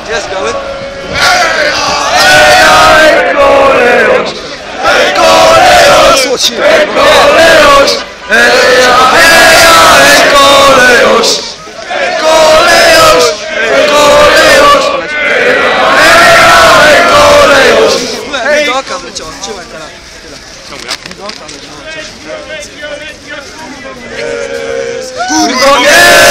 Jest biały? Hej kolejosz! Hej kolejosz! Hej kolejosz! Hej kolejosz! Hej kolejosz! Hej kolejosz! Hej kolejosz! Hej! Do oka wleciała, trzymaj teraz. Kurwa nie!